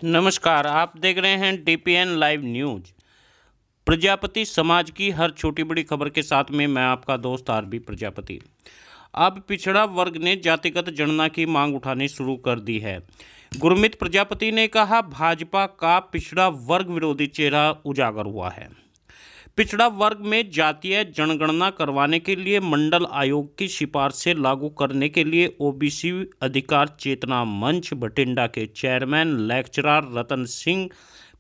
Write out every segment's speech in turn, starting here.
नमस्कार, आप देख रहे हैं डीपीएन लाइव न्यूज। प्रजापति समाज की हर छोटी बड़ी खबर के साथ में मैं आपका दोस्त आरबी प्रजापति। अब पिछड़ा वर्ग ने जातिगत जनगणना की मांग उठानी शुरू कर दी है। गुरमीत प्रजापति ने कहा, भाजपा का पिछड़ा वर्ग विरोधी चेहरा उजागर हुआ है। पिछड़ा वर्ग में जातीय जनगणना करवाने के लिए मंडल आयोग की सिफारिशें लागू करने के लिए ओबीसी अधिकार चेतना मंच बठिंडा के चेयरमैन लेक्चरर रतन सिंह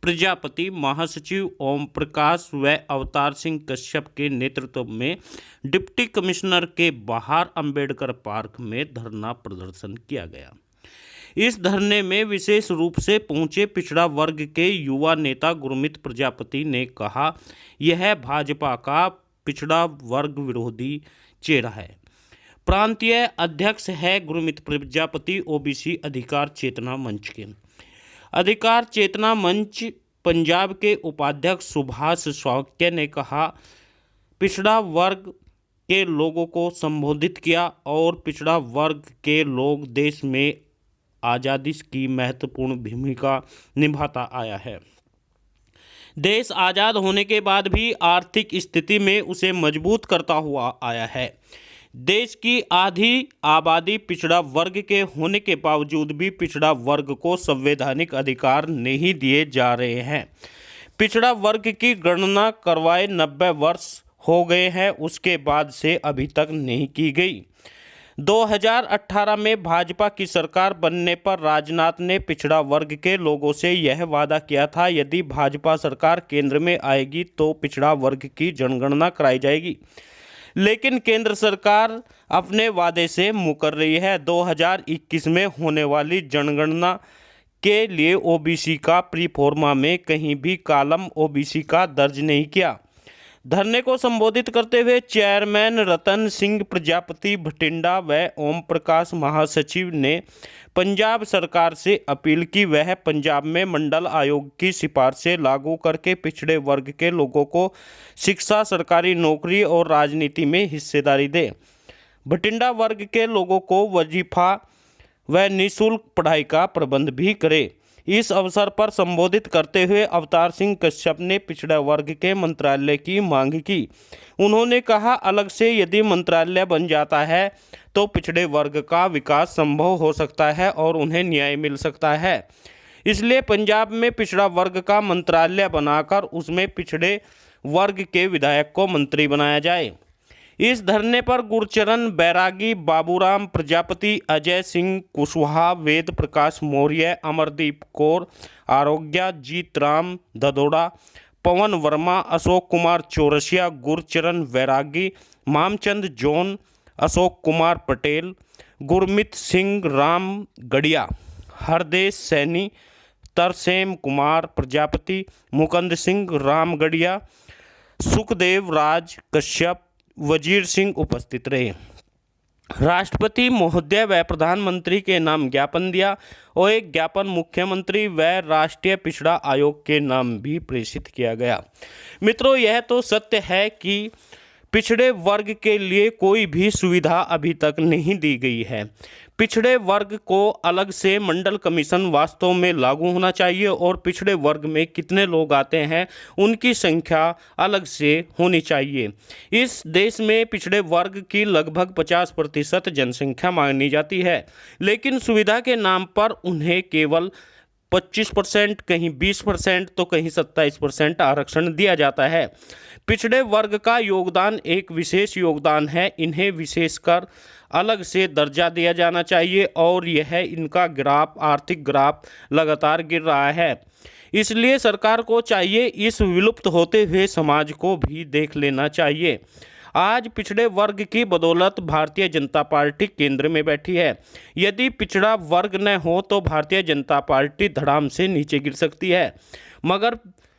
प्रजापति, महासचिव ओम प्रकाश व अवतार सिंह कश्यप के नेतृत्व में डिप्टी कमिश्नर के बाहर अंबेडकर पार्क में धरना प्रदर्शन किया गया। इस धरने में विशेष रूप से पहुंचे पिछड़ा वर्ग के युवा नेता गुरमीत प्रजापति ने कहा, यह भाजपा का पिछड़ा वर्ग विरोधी चेहरा है। प्रांतीय अध्यक्ष है गुरमीत प्रजापति, ओबीसी अधिकार चेतना मंच के। अधिकार चेतना मंच पंजाब के उपाध्यक्ष सुभाष स्वाक्य ने कहा, पिछड़ा वर्ग के लोगों को संबोधित किया और पिछड़ा वर्ग के लोग देश में आज़ादी की महत्वपूर्ण भूमिका निभाता आया है। देश आज़ाद होने के बाद भी आर्थिक स्थिति में उसे मजबूत करता हुआ आया है। देश की आधी आबादी पिछड़ा वर्ग के होने के बावजूद भी पिछड़ा वर्ग को संवैधानिक अधिकार नहीं दिए जा रहे हैं। पिछड़ा वर्ग की गणना करवाए 90 वर्ष हो गए हैं, उसके बाद से अभी तक नहीं की गई। 2018 में भाजपा की सरकार बनने पर राजनाथ ने पिछड़ा वर्ग के लोगों से यह वादा किया था, यदि भाजपा सरकार केंद्र में आएगी तो पिछड़ा वर्ग की जनगणना कराई जाएगी। लेकिन केंद्र सरकार अपने वादे से मुकर रही है। 2021 में होने वाली जनगणना के लिए ओबीसी का प्रीफॉर्मा में कहीं भी कॉलम ओबीसी का दर्ज नहीं किया। धरने को संबोधित करते हुए चेयरमैन रतन सिंह प्रजापति बठिंडा व ओम प्रकाश महासचिव ने पंजाब सरकार से अपील की वह पंजाब में मंडल आयोग की सिफारिशें लागू करके पिछड़े वर्ग के लोगों को शिक्षा, सरकारी नौकरी और राजनीति में हिस्सेदारी दे। बठिंडा वर्ग के लोगों को वजीफा व निःशुल्क पढ़ाई का प्रबंध भी करे। इस अवसर पर संबोधित करते हुए अवतार सिंह कश्यप ने पिछड़ा वर्ग के मंत्रालय की मांग की। उन्होंने कहा, अलग से यदि मंत्रालय बन जाता है तो पिछड़े वर्ग का विकास संभव हो सकता है और उन्हें न्याय मिल सकता है। इसलिए पंजाब में पिछड़ा वर्ग का मंत्रालय बनाकर उसमें पिछड़े वर्ग के विधायक को मंत्री बनाया जाए। इस धरने पर गुरचरण बैरागी, बाबूराम प्रजापति, अजय सिंह कुशवाहा, वेद प्रकाश मौर्य, अमरदीप कौर, आरोग्या, जीत राम ददोड़ा, पवन वर्मा, अशोक कुमार चौरसिया, गुरचरण बैरागी, मामचंद जॉन, अशोक कुमार पटेल, गुरमीत सिंह राम गढ़िया, हरदेश सैनी, तरसेम कुमार प्रजापति, मुकुंद सिंह रामगढ़िया, सुखदेव राज कश्यप, वजीर सिंह उपस्थित रहे। राष्ट्रपति महोदय व प्रधानमंत्री के नाम ज्ञापन दिया और एक ज्ञापन मुख्यमंत्री व राष्ट्रीय पिछड़ा आयोग के नाम भी प्रेषित किया गया। मित्रों, यह तो सत्य है कि पिछड़े वर्ग के लिए कोई भी सुविधा अभी तक नहीं दी गई है। पिछड़े वर्ग को अलग से मंडल कमीशन वास्तव में लागू होना चाहिए और पिछड़े वर्ग में कितने लोग आते हैं उनकी संख्या अलग से होनी चाहिए। इस देश में पिछड़े वर्ग की लगभग 50% जनसंख्या मानी जाती है, लेकिन सुविधा के नाम पर उन्हें केवल 25%, कहीं 20% तो कहीं 27% आरक्षण दिया जाता है। पिछड़े वर्ग का योगदान एक विशेष योगदान है, इन्हें विशेषकर अलग से दर्जा दिया जाना चाहिए और यह इनका ग्राफ, आर्थिक ग्राफ लगातार गिर रहा है। इसलिए सरकार को चाहिए इस विलुप्त होते हुए समाज को भी देख लेना चाहिए। आज पिछड़े वर्ग की बदौलत भारतीय जनता पार्टी केंद्र में बैठी है। यदि पिछड़ा वर्ग न हो तो भारतीय जनता पार्टी धड़ाम से नीचे गिर सकती है, मगर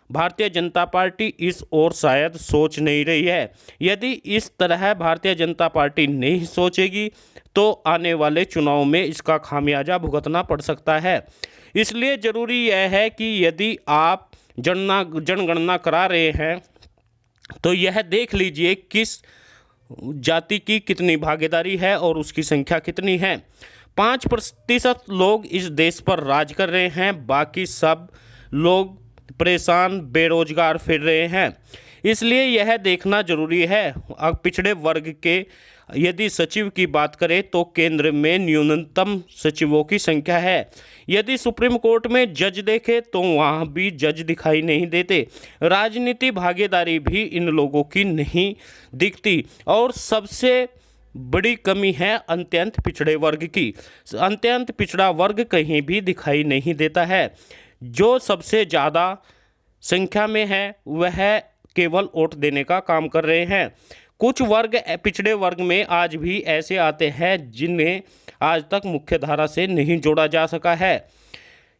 भारतीय जनता पार्टी इस ओर शायद सोच नहीं रही है। यदि इस तरह भारतीय जनता पार्टी नहीं सोचेगी तो आने वाले चुनाव में इसका खामियाजा भुगतना पड़ सकता है। इसलिए ज़रूरी यह है कि यदि आप जनगणना करा रहे हैं तो यह देख लीजिए किस जाति की कितनी भागीदारी है और उसकी संख्या कितनी है। 5% लोग इस देश पर राज कर रहे हैं, बाकी सब लोग परेशान बेरोजगार फिर रहे हैं। इसलिए यह देखना जरूरी है। अब पिछड़े वर्ग के यदि सचिव की बात करें तो केंद्र में न्यूनतम सचिवों की संख्या है। यदि सुप्रीम कोर्ट में जज देखे तो वहाँ भी जज दिखाई नहीं देते। राजनीति भागीदारी भी इन लोगों की नहीं दिखती। और सबसे बड़ी कमी है अत्यंत पिछड़े वर्ग की। अत्यंत पिछड़ा वर्ग कहीं भी दिखाई नहीं देता है। जो सबसे ज़्यादा संख्या में है वह केवल वोट देने का काम कर रहे हैं। कुछ वर्ग पिछड़े वर्ग में आज भी ऐसे आते हैं जिन्हें आज तक मुख्यधारा से नहीं जोड़ा जा सका है।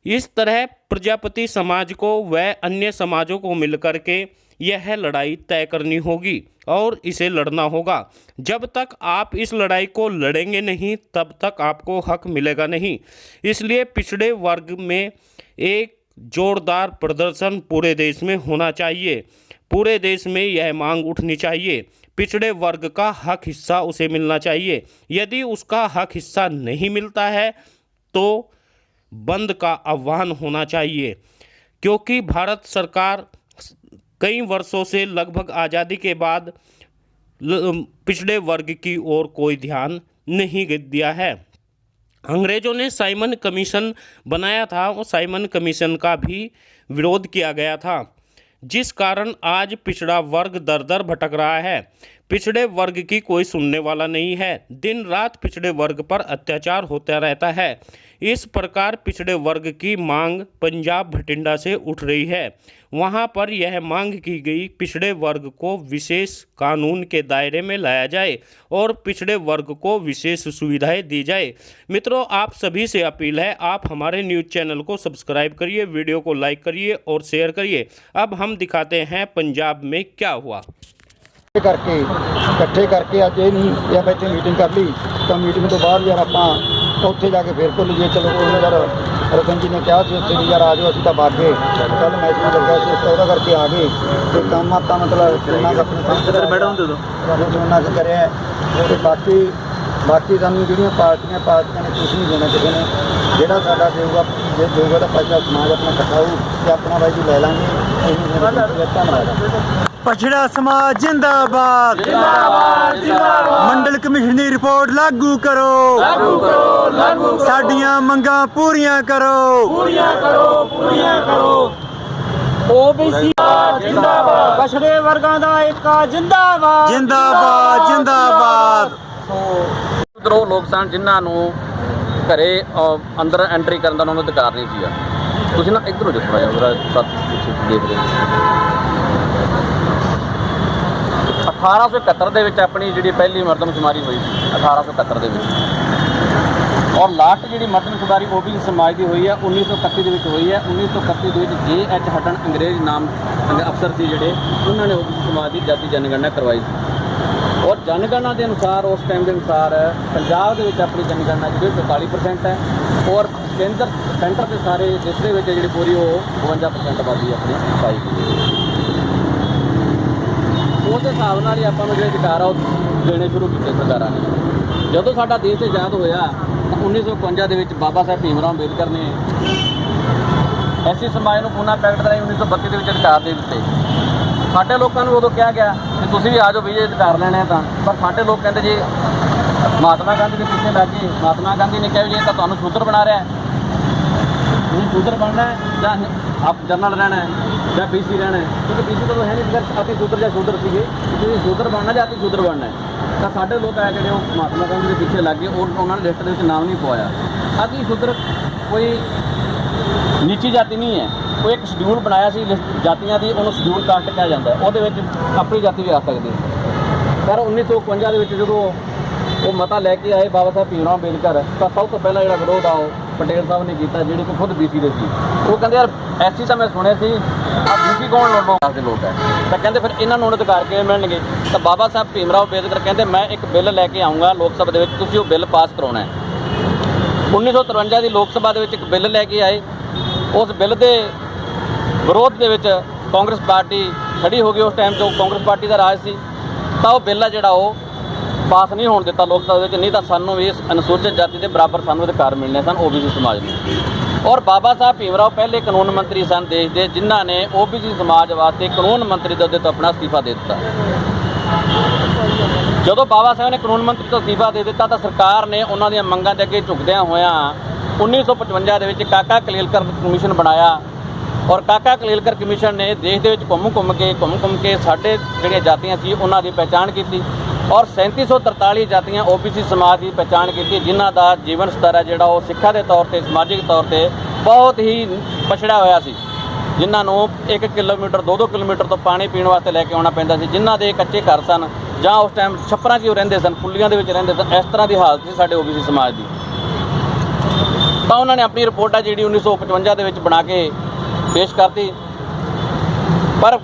इस तरह प्रजापति समाज को व अन्य समाजों को मिलकर के यह लड़ाई तय करनी होगी और इसे लड़ना होगा। जब तक आप इस लड़ाई को लड़ेंगे नहीं तब तक आपको हक मिलेगा नहीं। इसलिए पिछड़े वर्ग में एक जोरदार प्रदर्शन पूरे देश में होना चाहिए। पूरे देश में यह मांग उठनी चाहिए। पिछड़े वर्ग का हक हिस्सा उसे मिलना चाहिए। यदि उसका हक हिस्सा नहीं मिलता है तो बंद का आह्वान होना चाहिए, क्योंकि भारत सरकार कई वर्षों से लगभग आज़ादी के बाद पिछड़े वर्ग की ओर कोई ध्यान नहीं दिया है। अंग्रेज़ों ने साइमन कमीशन बनाया था और साइमन कमीशन का भी विरोध किया गया था, जिस कारण आज पिछड़ा वर्ग दर दर भटक रहा है। पिछड़े वर्ग की कोई सुनने वाला नहीं है। दिन रात पिछड़े वर्ग पर अत्याचार होता रहता है। इस प्रकार पिछड़े वर्ग की मांग पंजाब भटिंडा से उठ रही है। वहां पर यह मांग की गई पिछड़े वर्ग को विशेष कानून के दायरे में लाया जाए और पिछड़े वर्ग को विशेष सुविधाएं दी जाए। मित्रों, आप सभी से अपील है, आप हमारे न्यूज़ चैनल को सब्सक्राइब करिए, वीडियो को लाइक करिए और शेयर करिए। अब हम दिखाते हैं पंजाब में क्या हुआ। करके इकट्ठे करके अज ये नहीं या मैं मीटिंग कर ली तो मीटिंग तो बाद यार आप उत्थे जाके फिर भुल गए। चलो यार रतन जी ने कहा कि उत्थे भी यार आ जाओ, असं तो भाग गए। कल मैच में लग गया तो वह करके आ गए। तो काम आप मतलब जिन्ना अपने उन्ना करे। तो बाकी सानू जो पार्टियां ने कुछ नहीं देना किसी ने। जोड़ा साडा देगा जो देगा तो पैसा समाज अपना इकट्ठा हो तो अपना भाई जी लै लाँगे। धन्यवाद। पछड़ा समाज जिंदाबाद जिंदाबाद जिंदाबाद। मंडल कमीशन की रिपोर्ट लागू करो साडियां मंगां पूरियां करो ओबीसी जिंदाबाद। पछड़े वर्गां दा एकता जिंदाबाद जिंदाबाद जिंदाबाद। ਉਧਰੋਂ ਲੋਕ ਸਨ ਜਿਨ੍ਹਾਂ ਨੂੰ ਘਰੇ ਅੰਦਰ ਐਂਟਰੀ ਕਰਨ ਦਾ ਉਹਨਾਂ ਨੂੰ ਅਧਿਕਾਰ ਨਹੀਂ ਸੀਗਾ। ਤੁਸੀਂ ਨਾ ਇੱਧਰੋਂ ਜੋ ਥੋੜ੍ਹਾ ਜਿਹਾ ਉਹਦਾ ਸੱਤ ਪਿੱਛੇ ਦੇਖ ਰਹੇ ਹੋ। 1871 ਦੇ ਵਿੱਚ ਆਪਣੀ ਜਿਹੜੀ ਪਹਿਲੀ ਮਰਦਮਸ਼ੁਮਾਰੀ ਹੋਈ ਸੀ 1871 ਦੇ ਵਿੱਚ, ਔਰ ਲਾਸਟ ਜਿਹੜੀ ਮਰਦਮਸ਼ੁਮਾਰੀ ਓਬੀਸੀ ਸਮਾਜ ਦੀ ਹੋਈ ਹੈ 1931 ਦੇ ਵਿੱਚ ਹੋਈ ਹੈ। 1931 ਦੇ ਵਿੱਚ J.H. ਹਟਨ ਅੰਗਰੇਜ਼ ਨਾਮ ਅਫਸਰ ਸੀ ਜਿਹੜੇ, ਉਹਨਾਂ ਨੇ ਓਬੀਸੀ ਸਮਾਜ ਦੀ ਜਾਤੀ ਜਨਗਣਨਾ ਕਰਵਾਈ ਸੀ। ਔਰ ਜਨਗਣਨਾ ਦੇ ਅਨੁਸਾਰ ਉਸ ਟਾਈਮ ਦੇ ਅਨੁਸਾਰ ਪੰਜਾਬ ਦੇ ਵਿੱਚ ਆਪਣੀ ਜਨਗਣਨਾ ਜਿਹੜੀ 44% ਹੈ ਔਰ ਸੈਂਟਰ ਦੇ ਸਾਰੇ ਜਿਸਦੇ ਵਿੱਚ ਜਿਹੜੀ ਪੂਰੀ ਉਹ 52% ਆਬਾਦੀ ਆਪਣੀ ਪਾਈ ਗਈ। ਉਹਦੇ ਹਿਸਾਬ ਨਾਲ ਹੀ ਆਪਾਂ ਨੂੰ ਜਿਹੜੇ ਅਧਿਕਾਰ ਆ ਉਹ ਦੇਣੇ ਸ਼ੁਰੂ ਕੀਤੇ ਸਰਕਾਰਾਂ ਨੇ। ਜਦੋਂ ਸਾਡਾ ਦੇਸ਼ ਆਜ਼ਾਦ ਹੋਇਆ ਤਾਂ 1951 ਦੇ ਵਿੱਚ ਬਾਬਾ ਸਾਹਿਬ ਭੀਮ ਰਾਓ ਅੰਬੇਦਕਰ ਨੇ ਐਸੀ ਸਮਾਜ ਨੂੰ ਪੁਨਰ ਪ੍ਰਗਟ ਕਰਾਈ। 1932 ਦੇ ਵਿੱਚ ਅਧਿਕਾਰ ਦੇ ਦਿੱਤੇ। ਸਾਡੇ ਲੋਕਾਂ ਨੂੰ ਉਦੋਂ ਕਿਹਾ ਗਿਆ ਕਿ ਤੁਸੀਂ ਵੀ ਆ ਜਾਓ ਵੀ ਜੇ ਅਧਿਕਾਰ ਲੈਣੇ ਤਾਂ, ਪਰ ਸਾਡੇ ਲੋਕ ਕਹਿੰਦੇ ਜੀ ਮਹਾਤਮਾ ਗਾਂਧੀ ਦੇ ਪਿੱਛੇ ਲੱਗ ਗਏ। ਮਹਾਤਮਾ ਗਾਂਧੀ ਨੇ ਕਿਹਾ ਵੀ ਇਹ ਤਾਂ ਤੁਹਾਨੂੰ ਸ਼ੂਦਰ ਬਣਾ ਰਿਹਾ, ਤੁਸੀਂ ਸ਼ੂਦਰ ਬਣਨਾ ਜਾਂ ਆਪ ਜਨਰਲ ਰਹਿਣਾ ਜਾਂ BC ਰਹਿਣਾ, ਕਿਉਂਕਿ BC ਤਾਂ ਹੈ ਨਹੀਂ, ਅਤੀ ਸ਼ੂਦਰ ਜਾਂ ਸ਼ੂਦਰ ਸੀਗੇ। ਤੁਸੀਂ ਸ਼ੂਦਰ ਬਣਨਾ ਜਾਂ ਅਤੀ ਸ਼ੂਦਰ ਬਣਨਾ। ਤਾਂ ਸਾਡੇ ਲੋਕ ਆ ਜਿਹੜੇ ਉਹ ਮਹਾਤਮਾ ਗਾਂਧੀ ਦੇ ਪਿੱਛੇ ਲੱਗ ਗਏ ਔਰ ਉਹਨਾਂ ਨੇ ਲਿਸਟ ਦੇ ਵਿੱਚ ਨਾਮ ਨਹੀਂ ਪਵਾਇਆ। ਅਤੀ ਸ਼ੂਦਰ ਕੋਈ ਨੀਚੀ ਜਾਤੀ ਨਹੀਂ ਹੈ, ਉਹ ਇੱਕ ਸ਼ਡਿਊਲ ਬਣਾਇਆ ਸੀ ਜਾਤੀਆਂ ਦੀ, ਉਹਨੂੰ ਸ਼ਡਿਊਲ ਕਾਸਟ ਕਿਹਾ ਜਾਂਦਾ। ਉਹਦੇ ਵਿੱਚ ਆਪਣੀ ਜਾਤੀ ਵੀ ਆ ਸਕਦੀ। ਪਰ 1951 ਦੇ ਵਿੱਚ ਜਦੋਂ ਉਹ ਮਤਾ ਲੈ ਕੇ ਆਏ ਬਾਬਾ ਸਾਹਿਬ ਭੀਮ ਰਾਓ ਅੰਬੇਦਕਰ, ਤਾਂ ਸਭ ਤੋਂ ਪਹਿਲਾਂ ਜਿਹੜਾ ਵਿਰੋਧ ਆ ਉਹ ਪਟੇਲ ਸਾਹਿਬ ਨੇ ਕੀਤਾ, ਜਿਹੜੇ ਕਿ ਖੁਦ BC ਦੇ ਸੀ। ਉਹ ਕਹਿੰਦੇ ਯਾਰ ਐਸੀ ਤਾਂ ਮੈਂ ਸੁਣਿਆ ਸੀ ਆ BC ਕੌਣ ਲੋਕਾਂ ਦੇ ਲੋਕ ਹੈ, ਤਾਂ ਕਹਿੰਦੇ ਫਿਰ ਇਹਨਾਂ ਨੂੰ ਅਧਿਕਾਰ ਕਿਵੇਂ ਮਿਲਣਗੇ। ਤਾਂ ਬਾਬਾ ਸਾਹਿਬ ਭੀਮ ਰਾਓ ਅੰਬੇਦਕਰ ਕਹਿੰਦੇ ਮੈਂ ਇੱਕ ਬਿੱਲ ਲੈ ਕੇ ਆਊਂਗਾ ਲੋਕ ਸਭਾ ਦੇ ਵਿੱਚ, ਤੁਸੀਂ ਉਹ ਬਿੱਲ ਪਾਸ ਕਰਾਉਣਾ ਹੈ। 1953 ਦੀ ਲੋਕ ਸਭਾ ਦੇ ਵਿੱਚ ਇੱਕ ਬਿੱਲ ਲੈ ਕੇ ਆਏ। ਉਸ ਬਿੱਲ ਦੇ ਵਿਰੋਧ ਦੇ ਵਿੱਚ ਕਾਂਗਰਸ ਪਾਰਟੀ ਖੜੀ ਹੋ ਗਈ। ਉਸ ਟਾਈਮ 'ਚ ਕਾਂਗਰਸ ਪਾਰਟੀ ਦਾ ਰਾਜ ਸੀ। ਤਾਂ ਉਹ ਬਿੱਲ ਆ ਜਿਹੜਾ ਉਹ ਪਾਸ ਨਹੀਂ ਹੋਣ ਦਿੱਤਾ ਲੋਕ ਸਭਾ ਵਿੱਚ, ਨਹੀਂ ਤਾਂ ਸਾਨੂੰ ਵੀ ਇਸ ਅਨੁਸੂਚਿਤ ਜਾਤੀ ਦੇ ਬਰਾਬਰ ਸਾਨੂੰ ਅਧਿਕਾਰ ਮਿਲਣੇ ਸਨ OBC ਸਮਾਜ ਨੂੰ। ਔਰ ਬਾਬਾ ਸਾਹਿਬ ਭੀਮ ਰਾਓ ਪਹਿਲੇ ਕਾਨੂੰਨ ਮੰਤਰੀ ਸਨ ਦੇਸ਼ ਦੇ, ਜਿਨ੍ਹਾਂ ਨੇ OBC ਸਮਾਜ ਵਾਸਤੇ ਕਾਨੂੰਨ ਮੰਤਰੀ ਦੇ ਅਹੁਦੇ ਤੋਂ ਆਪਣਾ ਅਸਤੀਫਾ ਦੇ ਦਿੱਤਾ। ਜਦੋਂ ਬਾਬਾ ਸਾਹਿਬ ਨੇ ਕਾਨੂੰਨ ਮੰਤਰੀ ਤੋਂ ਅਸਤੀਫਾ ਦੇ ਦਿੱਤਾ ਤਾਂ ਸਰਕਾਰ ਨੇ ਉਹਨਾਂ ਦੀਆਂ ਮੰਗਾਂ ਦੇ ਅੱਗੇ ਝੁਕਦਿਆਂ ਹੋਇਆਂ 1955 ਦੇ ਵਿੱਚ ਕਾਕਾ ਕਲੇਲਕਰ ਕਮਿਸ਼ਨ ਬਣਾਇਆ। ਔਰ ਕਾਕਾ ਕਲੇਲਕਰ ਕਮਿਸ਼ਨ ਨੇ ਦੇਸ਼ ਦੇ ਵਿੱਚ ਘੁੰਮ ਘੁੰਮ ਕੇ ਸਾਡੇ ਜਿਹੜੀਆਂ ਜਾਤੀਆਂ ਸੀ ਉਹਨਾਂ ਦੀ ਪਹਿਚਾਣ ਕੀਤੀ ਔਰ 3743 ਜਾਤੀਆਂ OBC ਸਮਾਜ ਦੀ ਪਹਿਚਾਣ ਕੀਤੀ, ਜਿਨ੍ਹਾਂ ਦਾ ਜੀਵਨ ਸਤਰ ਹੈ ਜਿਹੜਾ ਉਹ ਸਿੱਖਿਆ ਦੇ ਤੌਰ ਤੇ, ਸਮਾਜਿਕ ਤੌਰ ਤੇ ਬਹੁਤ ਹੀ ਪਛੜਿਆ ਹੋਇਆ ਸੀ, ਜਿਨ੍ਹਾਂ ਨੂੰ 1 ਕਿਲੋਮੀਟਰ 2-2 ਕਿਲੋਮੀਟਰ ਤੋਂ ਪਾਣੀ ਪੀਣ ਵਾਸਤੇ ਲੈ ਕੇ ਆਉਣਾ ਪੈਂਦਾ ਸੀ, ਜਿਨ੍ਹਾਂ ਦੇ ਕੱਚੇ ਘਰ ਸਨ ਜਾਂ ਉਸ ਟਾਈਮ ਛੱਪਰਾਂ 'ਚ ਹੀ ਰਹਿੰਦੇ ਸਨ, ਪੁੱਲੀਆਂ ਦੇ ਵਿੱਚ ਰਹਿੰਦੇ ਸਨ। ਇਸ ਤਰ੍ਹਾਂ ਦੀ ਹਾਲਤ ਸੀ ਸਾਡੇ OBC ਸਮਾਜ ਦੀ। ਤਾਂ ਉਹਨਾਂ ਨੇ ਆਪਣੀ ਰਿਪੋਰਟ ਆ ਜਿਹੜੀ 1955 ਦੇ ਵਿੱਚ ਬਣਾ ਕੇ ਪੇਸ਼ ਕਰਤੀ, ਪਰ